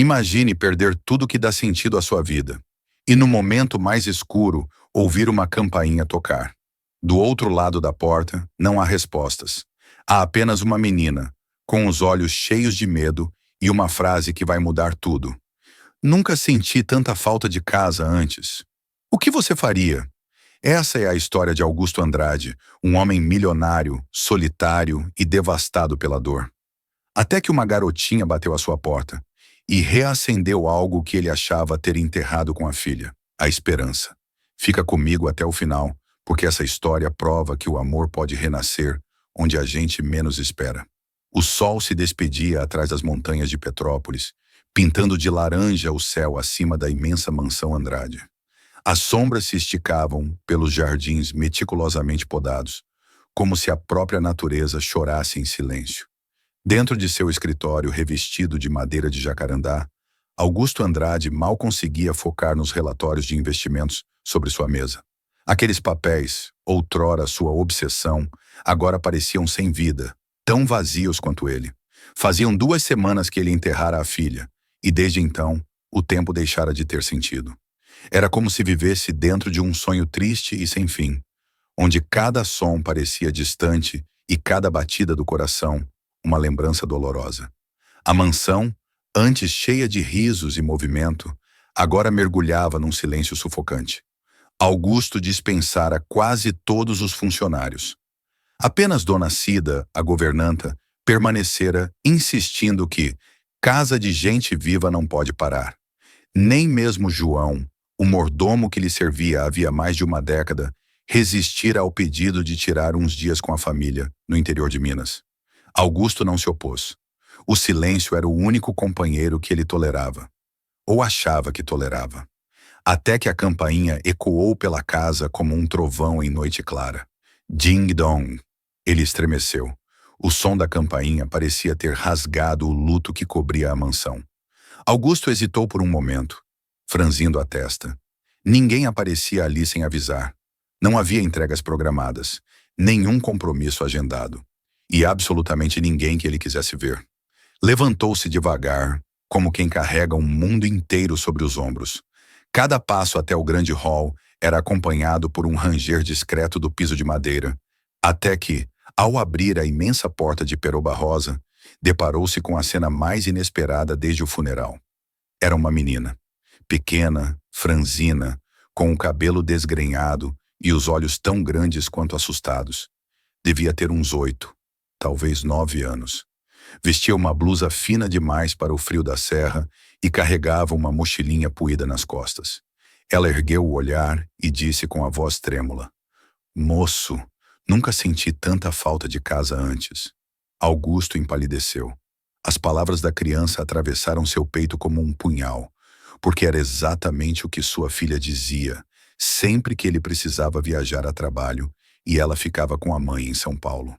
Imagine perder tudo que dá sentido à sua vida. E no momento mais escuro, ouvir uma campainha tocar. Do outro lado da porta, não há respostas. Há apenas uma menina, com os olhos cheios de medo e uma frase que vai mudar tudo. Nunca senti tanta falta de casa antes. O que você faria? Essa é a história de Augusto Andrade, um homem milionário, solitário e devastado pela dor. Até que uma garotinha bateu à sua porta e reacendeu algo que ele achava ter enterrado com a filha, a esperança. Fica comigo até o final, porque essa história prova que o amor pode renascer onde a gente menos espera. O sol se despedia atrás das montanhas de Petrópolis, pintando de laranja o céu acima da imensa mansão Andrade. As sombras se esticavam pelos jardins meticulosamente podados, como se a própria natureza chorasse em silêncio. Dentro de seu escritório revestido de madeira de jacarandá, Augusto Andrade mal conseguia focar nos relatórios de investimentos sobre sua mesa. Aqueles papéis, outrora sua obsessão, agora pareciam sem vida, tão vazios quanto ele. Faziam 2 semanas que ele enterrara a filha, e desde então, o tempo deixara de ter sentido. Era como se vivesse dentro de um sonho triste e sem fim, onde cada som parecia distante e cada batida do coração uma lembrança dolorosa. A mansão, antes cheia de risos e movimento, agora mergulhava num silêncio sufocante. Augusto dispensara quase todos os funcionários. Apenas Dona Cida, a governanta, permanecera insistindo que casa de gente viva não pode parar. Nem mesmo João, o mordomo que lhe servia havia mais de uma década, resistira ao pedido de tirar uns dias com a família, no interior de Minas. Augusto não se opôs. O silêncio era o único companheiro que ele tolerava. Ou achava que tolerava. Até que a campainha ecoou pela casa como um trovão em noite clara. Ding-dong! Ele estremeceu. O som da campainha parecia ter rasgado o luto que cobria a mansão. Augusto hesitou por um momento, franzindo a testa. Ninguém aparecia ali sem avisar. Não havia entregas programadas, nenhum compromisso agendado. E absolutamente ninguém que ele quisesse ver. Levantou-se devagar, como quem carrega um mundo inteiro sobre os ombros. Cada passo até o grande hall era acompanhado por um ranger discreto do piso de madeira, até que, ao abrir a imensa porta de peroba rosa, deparou-se com a cena mais inesperada desde o funeral. Era uma menina, pequena, franzina, com o cabelo desgrenhado e os olhos tão grandes quanto assustados. Devia ter uns 8, talvez 9 anos. Vestia uma blusa fina demais para o frio da serra e carregava uma mochilinha puída nas costas. Ela ergueu o olhar e disse com a voz trêmula: "Moço, nunca senti tanta falta de casa antes." Augusto empalideceu. As palavras da criança atravessaram seu peito como um punhal, porque era exatamente o que sua filha dizia, sempre que ele precisava viajar a trabalho e ela ficava com a mãe em São Paulo.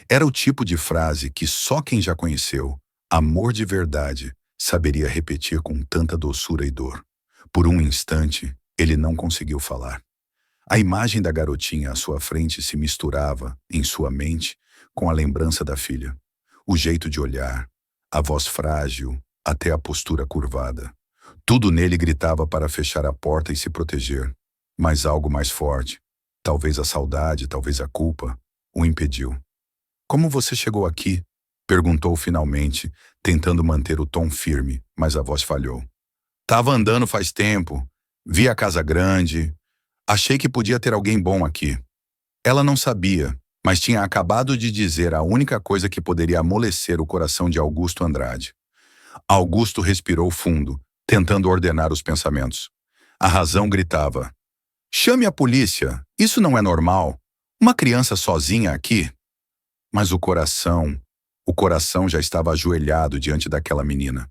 Era o tipo de frase que só quem já conheceu, amor de verdade, saberia repetir com tanta doçura e dor. Por um instante, ele não conseguiu falar. A imagem da garotinha à sua frente se misturava, em sua mente, com a lembrança da filha. O jeito de olhar, a voz frágil, até a postura curvada. Tudo nele gritava para fechar a porta e se proteger. Mas algo mais forte, talvez a saudade, talvez a culpa, o impediu. "Como você chegou aqui?" perguntou finalmente, tentando manter o tom firme, mas a voz falhou. "Tava andando faz tempo, vi a casa grande, achei que podia ter alguém bom aqui." Ela não sabia, mas tinha acabado de dizer a única coisa que poderia amolecer o coração de Augusto Andrade. Augusto respirou fundo, tentando ordenar os pensamentos. A razão gritava: "Chame a polícia, isso não é normal. Uma criança sozinha aqui." Mas o coração já estava ajoelhado diante daquela menina.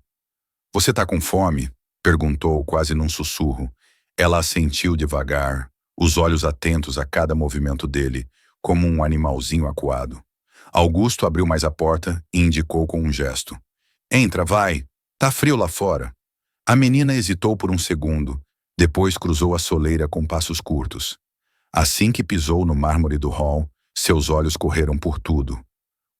"Você tá com fome?" perguntou quase num sussurro. Ela assentiu devagar, os olhos atentos a cada movimento dele, como um animalzinho acuado. Augusto abriu mais a porta e indicou com um gesto: "Entra, vai, tá frio lá fora." A menina hesitou por um segundo, depois cruzou a soleira com passos curtos. Assim que pisou no mármore do hall, seus olhos correram por tudo.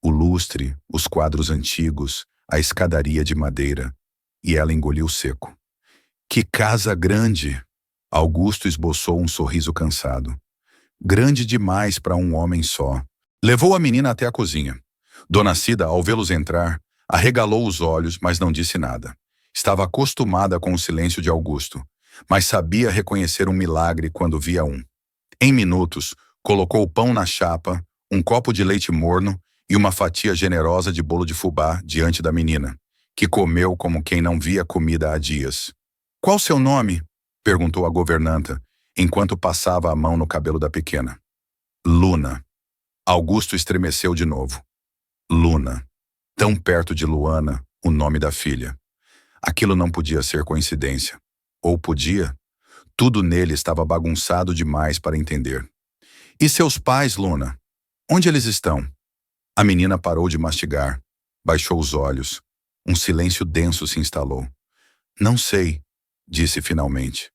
O lustre, os quadros antigos, a escadaria de madeira. e ela engoliu seco. Que casa grande! Augusto esboçou um sorriso cansado. Grande demais para um homem só. Levou a menina até a cozinha. Dona Cida, ao vê-los entrar, arregalou os olhos, mas não disse nada. Estava acostumada com o silêncio de Augusto, mas sabia reconhecer um milagre quando via um. Em minutos, colocou o pão na chapa, um copo de leite morno e uma fatia generosa de bolo de fubá diante da menina, que comeu como quem não via comida há dias. Qual seu nome? Perguntou a governanta, enquanto passava a mão no cabelo da pequena. Luna. Augusto estremeceu de novo. Luna. Tão perto de Luana, o nome da filha. Aquilo não podia ser coincidência. Ou podia? Tudo nele estava bagunçado demais para entender. E seus pais, Luna? Onde eles estão? A menina parou de mastigar, baixou os olhos. Um silêncio denso se instalou. Não sei, disse finalmente.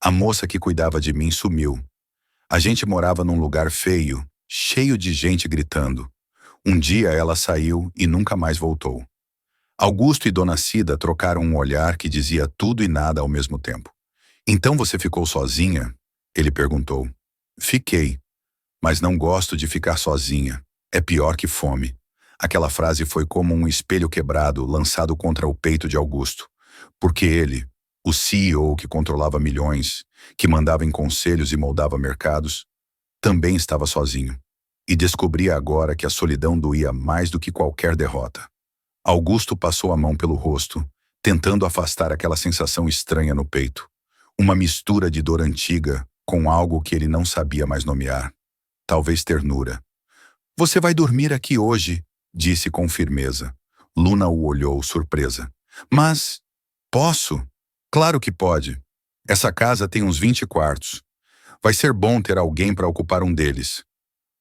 A moça que cuidava de mim sumiu. A gente morava num lugar feio, cheio de gente gritando. Um dia ela saiu e nunca mais voltou. Augusto e Dona Cida trocaram um olhar que dizia tudo e nada ao mesmo tempo. Então você ficou sozinha? Ele perguntou. Fiquei, mas não gosto de ficar sozinha. É pior que fome. Aquela frase foi como um espelho quebrado lançado contra o peito de Augusto. Porque ele, o CEO que controlava milhões, que mandava em conselhos e moldava mercados, também estava sozinho. E descobria agora que a solidão doía mais do que qualquer derrota. Augusto passou a mão pelo rosto, tentando afastar aquela sensação estranha no peito. Uma mistura de dor antiga com algo que ele não sabia mais nomear. Talvez ternura. Você vai dormir aqui hoje, disse com firmeza. Luna o olhou, surpresa. Mas, posso? Claro que pode. Essa casa tem uns 20 quartos. Vai ser bom ter alguém para ocupar um deles.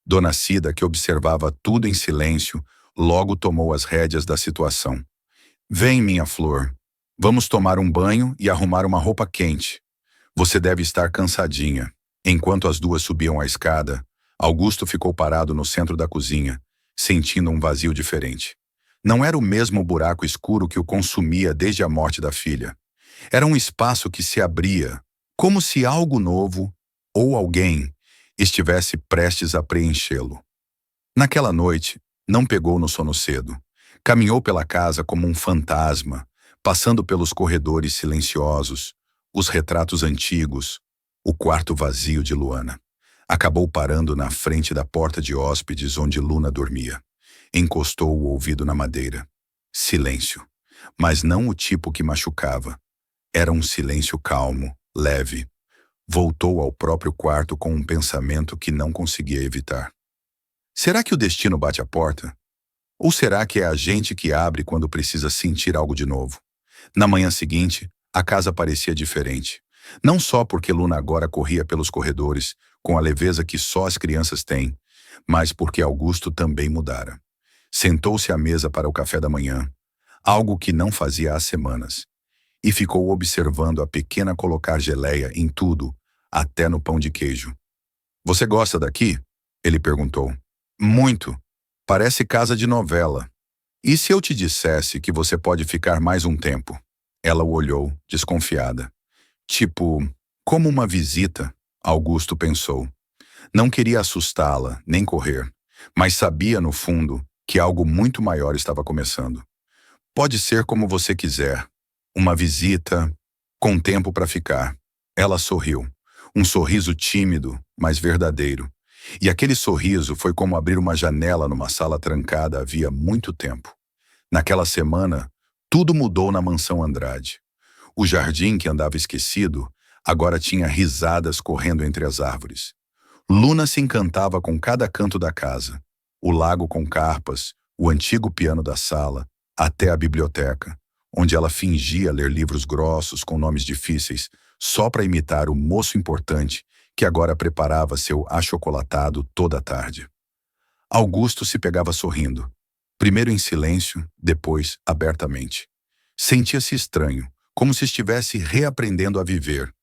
Dona Cida, que observava tudo em silêncio, logo tomou as rédeas da situação. Vem, minha flor. Vamos tomar um banho e arrumar uma roupa quente. Você deve estar cansadinha. Enquanto as duas subiam a escada, Augusto ficou parado no centro da cozinha, sentindo um vazio diferente. Não era o mesmo buraco escuro que o consumia desde a morte da filha. Era um espaço que se abria, como se algo novo, ou alguém, estivesse prestes a preenchê-lo. Naquela noite, não pegou no sono cedo. Caminhou pela casa como um fantasma, passando pelos corredores silenciosos, os retratos antigos, o quarto vazio de Luana. Acabou parando na frente da porta de hóspedes onde Luna dormia. Encostou o ouvido na madeira. Silêncio. Mas não o tipo que machucava. Era um silêncio calmo, leve. Voltou ao próprio quarto com um pensamento que não conseguia evitar. Será que o destino bate a porta? Ou será que é a gente que abre quando precisa sentir algo de novo? Na manhã seguinte, a casa parecia diferente. Não só porque Luna agora corria pelos corredores, com a leveza que só as crianças têm, mas porque Augusto também mudara. Sentou-se à mesa para o café da manhã, algo que não fazia há semanas, e ficou observando a pequena colocar geleia em tudo, até no pão de queijo. Você gosta daqui? Ele perguntou. Muito. Parece casa de novela. E se eu te dissesse que você pode ficar mais um tempo? Ela o olhou, desconfiada. Tipo, como uma visita, Augusto pensou. Não queria assustá-la, nem correr, mas sabia, no fundo, que algo muito maior estava começando. Pode ser como você quiser. Uma visita, com tempo para ficar. Ela sorriu. Um sorriso tímido, mas verdadeiro. E aquele sorriso foi como abrir uma janela numa sala trancada havia muito tempo. Naquela semana, tudo mudou na mansão Andrade. O jardim que andava esquecido, agora tinha risadas correndo entre as árvores. Luna se encantava com cada canto da casa. O lago com carpas, o antigo piano da sala, até a biblioteca, onde ela fingia ler livros grossos com nomes difíceis, só para imitar o moço importante que agora preparava seu achocolatado toda a tarde. Augusto se pegava sorrindo, primeiro em silêncio, depois abertamente. Sentia-se estranho, como se estivesse reaprendendo a viver.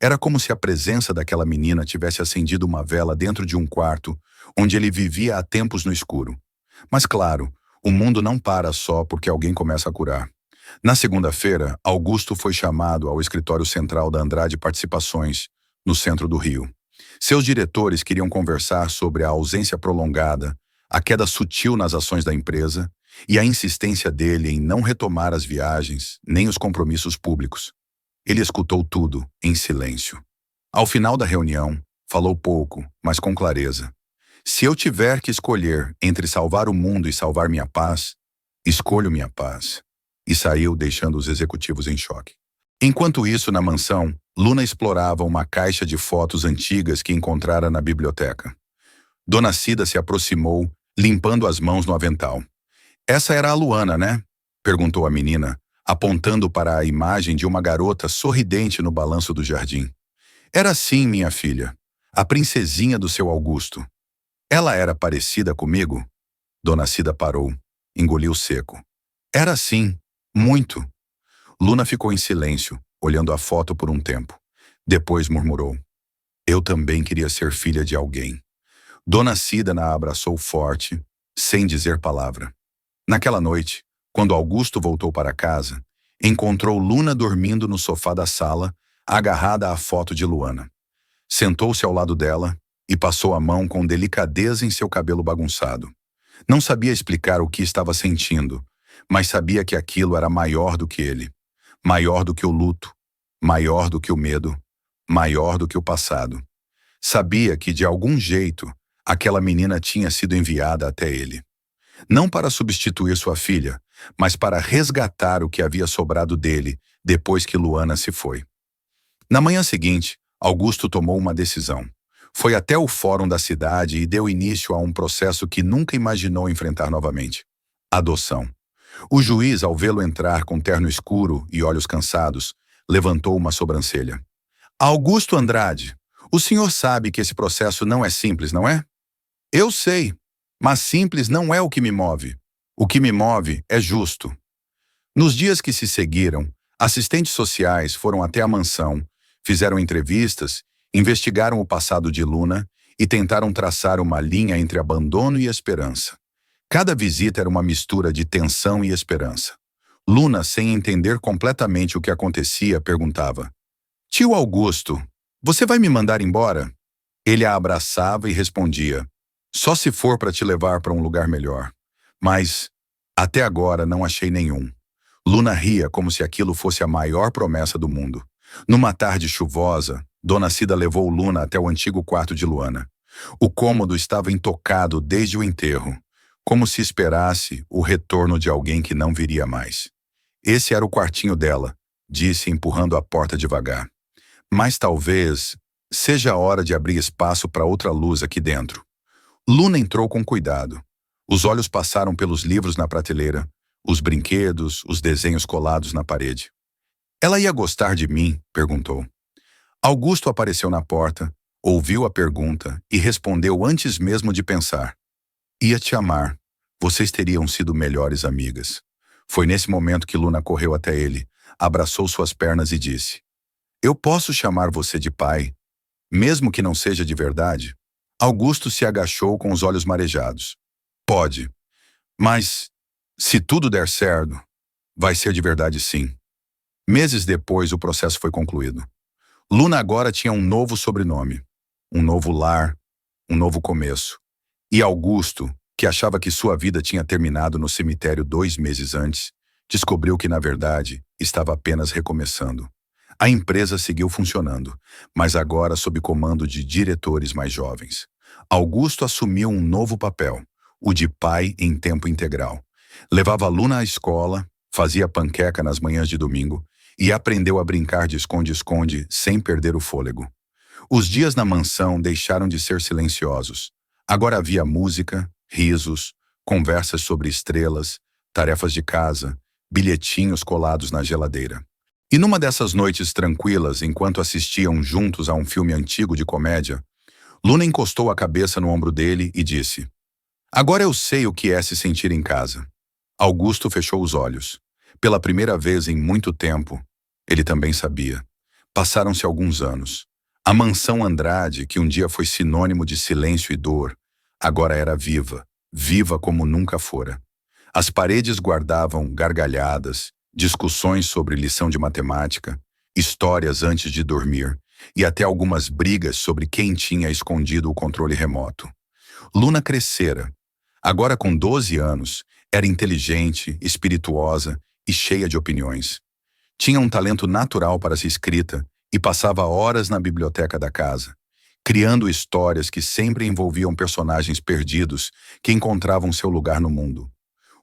Era como se a presença daquela menina tivesse acendido uma vela dentro de um quarto onde ele vivia há tempos no escuro. Mas claro, o mundo não para só porque alguém começa a curar. Na segunda-feira, Augusto foi chamado ao escritório central da Andrade Participações, no centro do Rio. Seus diretores queriam conversar sobre a ausência prolongada, a queda sutil nas ações da empresa e a insistência dele em não retomar as viagens nem os compromissos públicos. Ele escutou tudo, em silêncio. Ao final da reunião, falou pouco, mas com clareza. Se eu tiver que escolher entre salvar o mundo e salvar minha paz, escolho minha paz. E saiu, deixando os executivos em choque. Enquanto isso, na mansão, Luna explorava uma caixa de fotos antigas que encontrara na biblioteca. Dona Cida se aproximou, limpando as mãos no avental. Essa era a Luana, né? Perguntou a menina, apontando para a imagem de uma garota sorridente no balanço do jardim. Era sim, minha filha, a princesinha do seu Augusto. Ela era parecida comigo? Dona Cida parou, engoliu seco. Era sim, muito. Luna ficou em silêncio, olhando a foto por um tempo. Depois murmurou. Eu também queria ser filha de alguém. Dona Cida a abraçou forte, sem dizer palavra. Naquela noite, quando Augusto voltou para casa, encontrou Luna dormindo no sofá da sala, agarrada à foto de Luana. Sentou-se ao lado dela e passou a mão com delicadeza em seu cabelo bagunçado. Não sabia explicar o que estava sentindo, mas sabia que aquilo era maior do que ele. Maior do que o luto, maior do que o medo, maior do que o passado. Sabia que, de algum jeito, aquela menina tinha sido enviada até ele. Não para substituir sua filha, mas para resgatar o que havia sobrado dele depois que Luana se foi. Na manhã seguinte, Augusto tomou uma decisão. Foi até o fórum da cidade e deu início a um processo que nunca imaginou enfrentar novamente. Adoção. O juiz, ao vê-lo entrar com terno escuro e olhos cansados, levantou uma sobrancelha. Augusto Andrade, o senhor sabe que esse processo não é simples, não é? Eu sei, mas simples não é o que me move. O que me move é justo. Nos dias que se seguiram, assistentes sociais foram até a mansão, fizeram entrevistas, investigaram o passado de Luna e tentaram traçar uma linha entre abandono e esperança. Cada visita era uma mistura de tensão e esperança. Luna, sem entender completamente o que acontecia, perguntava: Tio Augusto, você vai me mandar embora? Ele a abraçava e respondia: Só se for para te levar para um lugar melhor. Mas, até agora, não achei nenhum. Luna ria como se aquilo fosse a maior promessa do mundo. Numa tarde chuvosa, Dona Cida levou Luna até o antigo quarto de Luana. O cômodo estava intocado desde o enterro, como se esperasse o retorno de alguém que não viria mais. Esse era o quartinho dela, disse, empurrando a porta devagar. Mas talvez seja a hora de abrir espaço para outra luz aqui dentro. Luna entrou com cuidado. Os olhos passaram pelos livros na prateleira, os brinquedos, os desenhos colados na parede. Ela ia gostar de mim? Perguntou. Augusto apareceu na porta, ouviu a pergunta e respondeu antes mesmo de pensar. Ia te amar. Vocês teriam sido melhores amigas. Foi nesse momento que Luna correu até ele, abraçou suas pernas e disse: Eu posso chamar você de pai, mesmo que não seja de verdade? Augusto se agachou com os olhos marejados. Pode, mas se tudo der certo, vai ser de verdade sim. Meses depois, o processo foi concluído. Luna agora tinha um novo sobrenome, um novo lar, um novo começo. E Augusto, que achava que sua vida tinha terminado no cemitério 2 meses antes, descobriu que, na verdade, estava apenas recomeçando. A empresa seguiu funcionando, mas agora sob comando de diretores mais jovens. Augusto assumiu um novo papel, o de pai em tempo integral. Levava a Luna à escola, fazia panqueca nas manhãs de domingo e aprendeu a brincar de esconde-esconde sem perder o fôlego. Os dias na mansão deixaram de ser silenciosos. Agora havia música, risos, conversas sobre estrelas, tarefas de casa, bilhetinhos colados na geladeira. E numa dessas noites tranquilas, enquanto assistiam juntos a um filme antigo de comédia, Luna encostou a cabeça no ombro dele e disse: Agora eu sei o que é se sentir em casa. Augusto fechou os olhos. Pela primeira vez em muito tempo, ele também sabia. Passaram-se alguns anos. A mansão Andrade, que um dia foi sinônimo de silêncio e dor, agora era viva, viva como nunca fora. As paredes guardavam gargalhadas, discussões sobre lição de matemática, histórias antes de dormir e até algumas brigas sobre quem tinha escondido o controle remoto. Luna crescera. Agora com 12 anos, era inteligente, espirituosa e cheia de opiniões. Tinha um talento natural para a escrita e passava horas na biblioteca da casa, criando histórias que sempre envolviam personagens perdidos que encontravam seu lugar no mundo.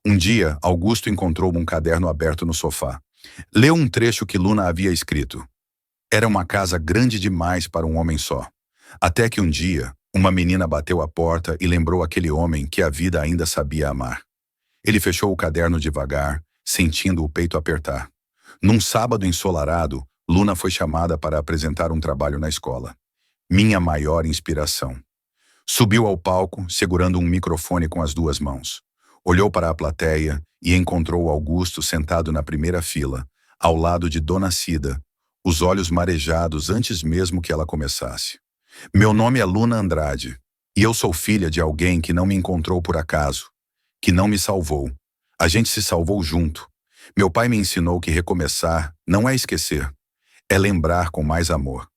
Um dia, Augusto encontrou um caderno aberto no sofá. Leu um trecho que Luna havia escrito. Era uma casa grande demais para um homem só. Até que um dia, uma menina bateu à porta e lembrou aquele homem que a vida ainda sabia amar. Ele fechou o caderno devagar, sentindo o peito apertar. Num sábado ensolarado, Luna foi chamada para apresentar um trabalho na escola. Minha maior inspiração. Subiu ao palco, segurando um microfone com as duas mãos. Olhou para a plateia e encontrou Augusto sentado na primeira fila, ao lado de Dona Cida, os olhos marejados antes mesmo que ela começasse. Meu nome é Luna Andrade, e eu sou filha de alguém que não me encontrou por acaso, que não me salvou. A gente se salvou junto. Meu pai me ensinou que recomeçar não é esquecer, é lembrar com mais amor.